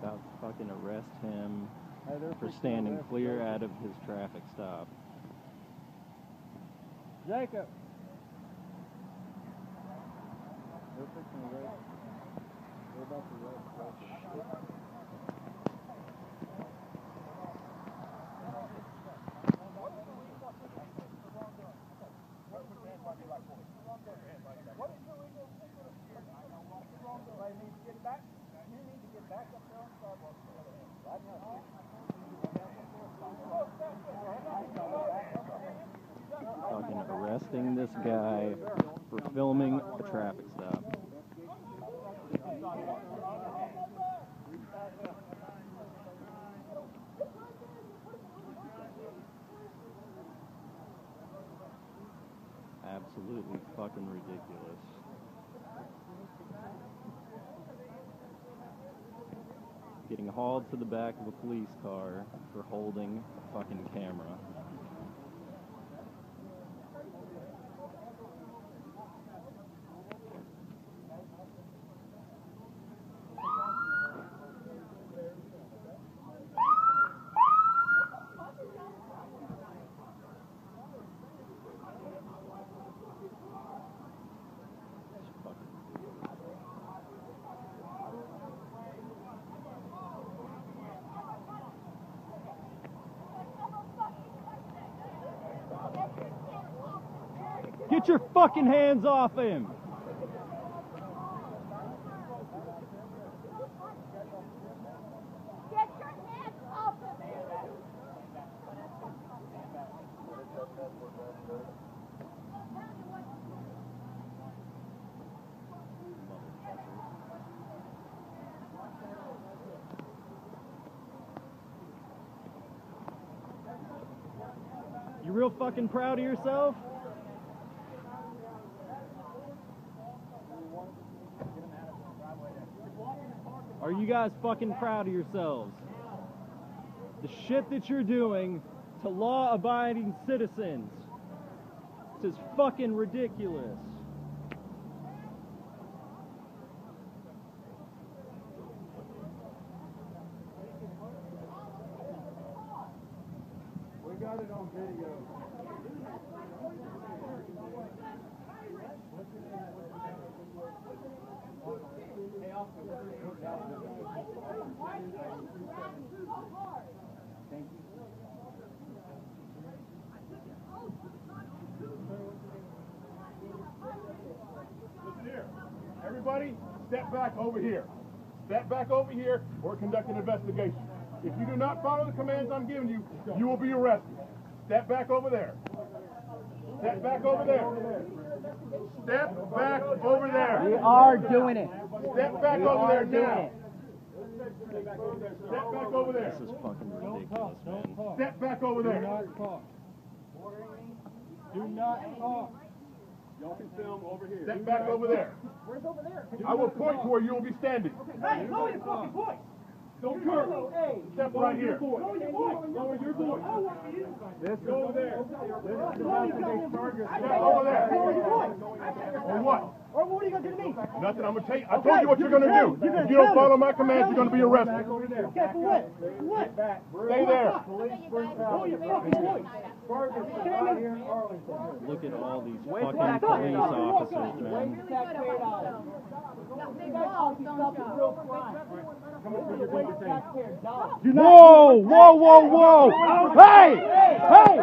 About to fucking arrest him for standing clear out of his traffic stop. Jacob! They're fixing to arrest. They're about to arrest. Fucking arresting this guy for filming a traffic stop. Absolutely fucking ridiculous. Getting hauled to the back of a police car for holding a fucking camera. Get your fucking hands off him! Get your hands off of him! You real fucking proud of yourself? Are you guys fucking proud of yourselves? The shit that you're doing to law-abiding citizens. This is fucking ridiculous. We got it on video. Thank you. Listen here. Everybody, step back over here. Step back over here or conduct an investigation. If you do not follow the commands I'm giving you, you will be arrested. Step back over there. Step back over there. Step back over there. We are doing it. Step back over there now. Step back over there. This is fucking ridiculous, man. Step back over there. Do not talk. Do not talk. Y'all can film over here. Step back over there. Where's over there? I will point to where you will be standing. Hey, lower your fucking voice! Don't turn. Step right here. Lower your voice! Lower your voice. This is over there. This is about to make charges. Step over there. Lower your voice! Or what? Or what are you going to do to me? Nothing. I'm gonna tell you. I told you what you're gonna do. If you don't follow my commands, you're gonna be arrested. Okay, for what? For what? Stay there. Lower your fucking voice! Look at all these fucking police officers, man. Whoa! Whoa, whoa, whoa! Hey! Hey!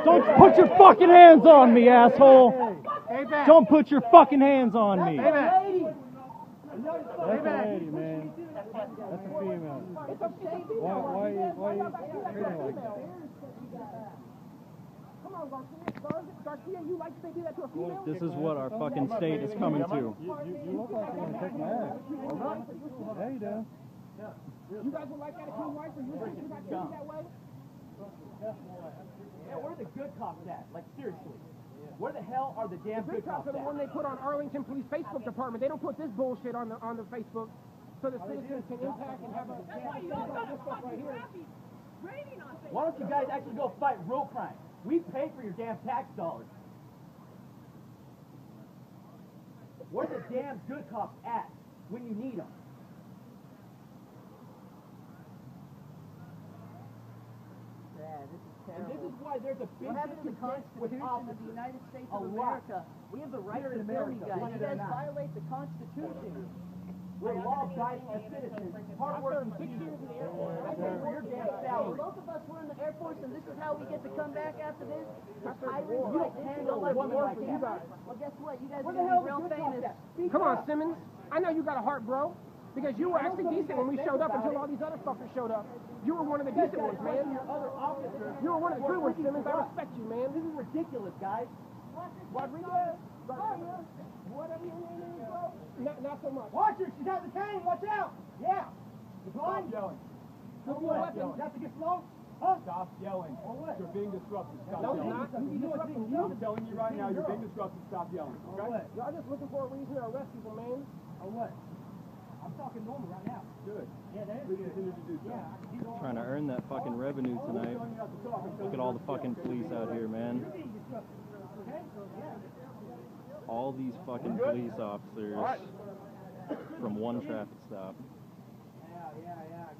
Don't put your fucking hands on me, asshole! Don't put your fucking hands on me! That's a lady, man. That's a female. Why you treating her like that? Garcia, you like to do that to a female? This is what our fucking state is coming to. You look like you're gonna kick my ass. Yeah, you do. You guys would like that if your wife or your sister got treated that way? Yeah, where are the good cops at? Like, seriously. Where the hell are the damn The good cops are the at? one they put on Arlington Police Facebook department. They don't put this bullshit on the Facebook so the citizens can impact and have a... That's why you all got fucking crappy raining on things. Why don't you guys actually go fight real crime? We pay for your damn tax dollars. Where the damn good cops at when you need them? Yeah, this is And terrible. this is why there's a big What happened to the discontent with Constitution of the officers. United States A of lot. America? We have the right Here to in film you America, guys. believe You it or guys not. violate the Constitution. We're law-abiding citizens, hard-working citizens. I pay for your damn salary. Both of us were in the Air Force, and this is how we get to come back after this? You don't handle a woman like that. Well, guess what? You guys Where are the going to hell be is real the good famous. cops at? Speak Come on, up. Simmons. I know you got a heart, bro. Because you were actually decent when we showed up until all these other fuckers showed up. You were one of the decent ones, man. Your other officers. You were one of the good ones, Simmons. I respect you, man. This is ridiculous, guys. Rodriguez. Whatever your name is, bro. Not so much. Watch her, she's out the cane, watch out! Yeah! It's Stop yelling. Put your weapon. That's to get slow? Stop yelling. You're being disruptive. Stop No, yelling. it's not. You disrupting you. I'm telling you right now, you're being disruptive. Stop yelling. Okay? Y'all just looking for a reason to arrest people, man. Or what? I'm talking normal right now. Good. Yeah, that Please continue to do so. Trying to earn that fucking revenue tonight. Look at all the fucking police out here, man. All these fucking police officers from one traffic stop.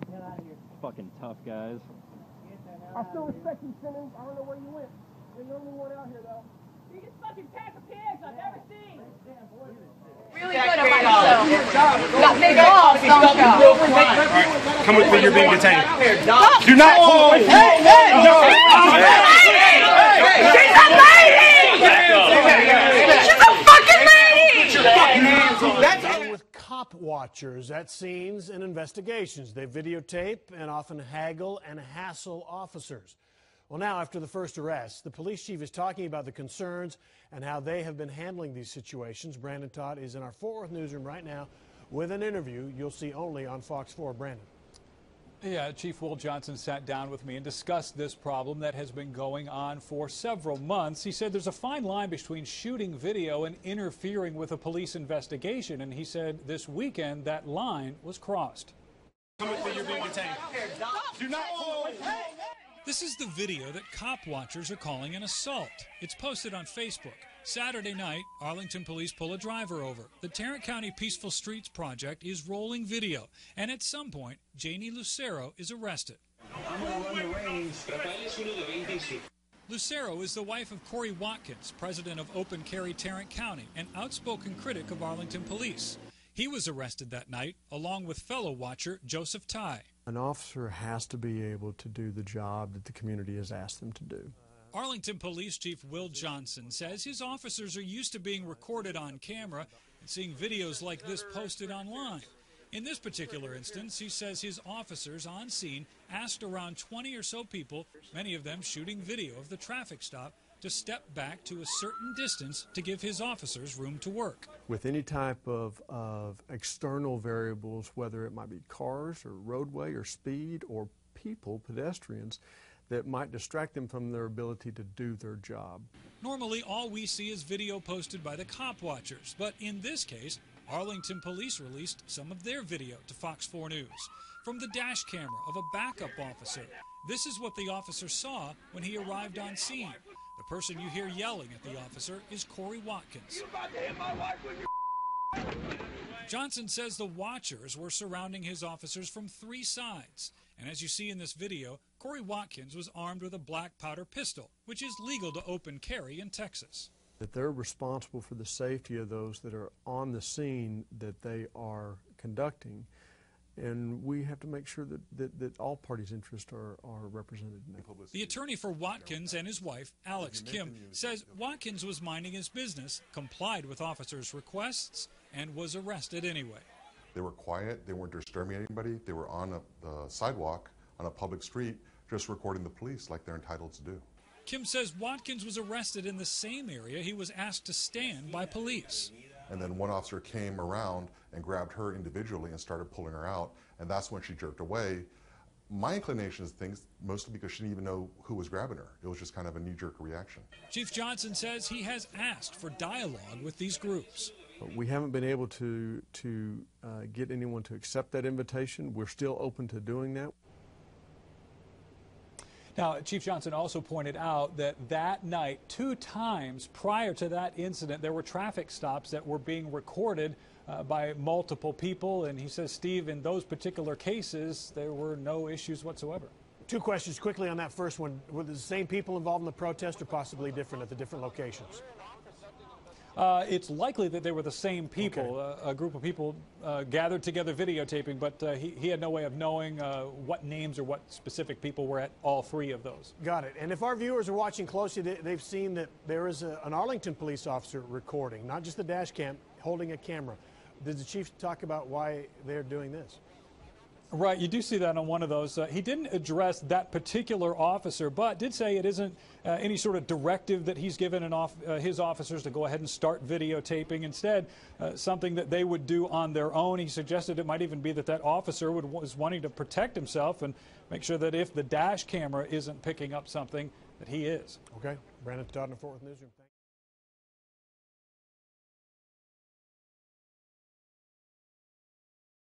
Get out of here. Fucking tough guys. I still respect you, Simmons. I don't know where you went. You're the only one out here, though. Biggest fucking pack of pigs I've ever seen. Really good at myself. Got big balls, don't you? Come with me, you're being detained. Do not pull away. Hey, hey! She's a lady! She's a fucking lady! That's with cop watchers at scenes and investigations. They videotape and often haggle and hassle officers. Well, now, after the first arrest, the police chief is talking about the concerns and how they have been handling these situations. Brandon Todd is in our Fort Worth newsroom right now with an interview you'll see only on Fox 4. Brandon. Yeah, Chief Will Johnson sat down with me and discussed this problem that has been going on for several months. He said there's a fine line between shooting video and interfering with a police investigation, and he said this weekend that line was crossed. Come with me, you're being detained. Do not pull away. This is the video that cop watchers are calling an assault. It's posted on Facebook. Saturday night, Arlington police pull a driver over. The Tarrant County Peaceful Streets Project is rolling video, and at some point, Janie Lucero is arrested. Lucero is the wife of Corey Watkins, president of Open Carry Tarrant County, an outspoken critic of Arlington police. He was arrested that night, along with fellow watcher Joseph Ty. An officer has to be able to do the job that the community has asked them to do. Arlington Police Chief Will Johnson says his officers are used to being recorded on camera and seeing videos like this posted online. In this particular instance, he says his officers on scene asked around 20 or so people, many of them shooting video of the traffic stop, to step back to a certain distance to give his officers room to work. With any type of external variables, whether it might be cars or roadway or speed or people, pedestrians, that might distract them from their ability to do their job. Normally, all we see is video posted by the cop watchers, but in this case, Arlington Police released some of their video to Fox 4 News. From the dash camera of a backup officer, this is what the officer saw when he arrived on scene. The person you hear yelling at the officer is Corey Watkins. Johnson says the watchers were surrounding his officers from 3 sides. And as you see in this video, Corey Watkins was armed with a black powder pistol, which is legal to open carry in Texas. That they're responsible for the safety of those that are on the scene that they are conducting. And we have to make sure that all parties' interests are represented. The attorney for Watkins and his wife, Alex Kim, says Watkins was minding his business, complied with officers' requests, and was arrested anyway. They were quiet, they weren't disturbing anybody, they were on the sidewalk, on a public street, just recording the police like they're entitled to do. Kim says Watkins was arrested in the same area he was asked to stand by police. And then one officer came around and grabbed her individually and started pulling her out, and that's when she jerked away. My inclination is things mostly because she didn't even know who was grabbing her. It was just kind of a knee-jerk reaction. Chief Johnson says he has asked for dialogue with these groups. We haven't been able to get anyone to accept that invitation. We're still open to doing that. Now, Chief Johnson also pointed out that night, 2 times prior to that incident, there were traffic stops that were being recorded by multiple people. And he says, Steve, in those particular cases, there were no issues whatsoever. 2 questions quickly on that first one. Were the same people involved in the protest or possibly different at the different locations? It's likely that they were the same people. Okay. A group of people gathered together videotaping, but he had no way of knowing what names or what specific people were at all 3 of those. Got it. And if our viewers are watching closely, they've seen that there is an Arlington police officer recording, not just the dash cam, holding a camera. Did the chief talk about why they're doing this? Right, you do see that on one of those. He didn't address that particular officer, but did say it isn't any sort of directive that he's given his officers to go ahead and start videotaping. Instead, something that they would do on their own. He suggested it might even be that officer was wanting to protect himself and make sure that if the dash camera isn't picking up something, that he is. Okay. Brandon Todd in the Fort Worth Newsroom.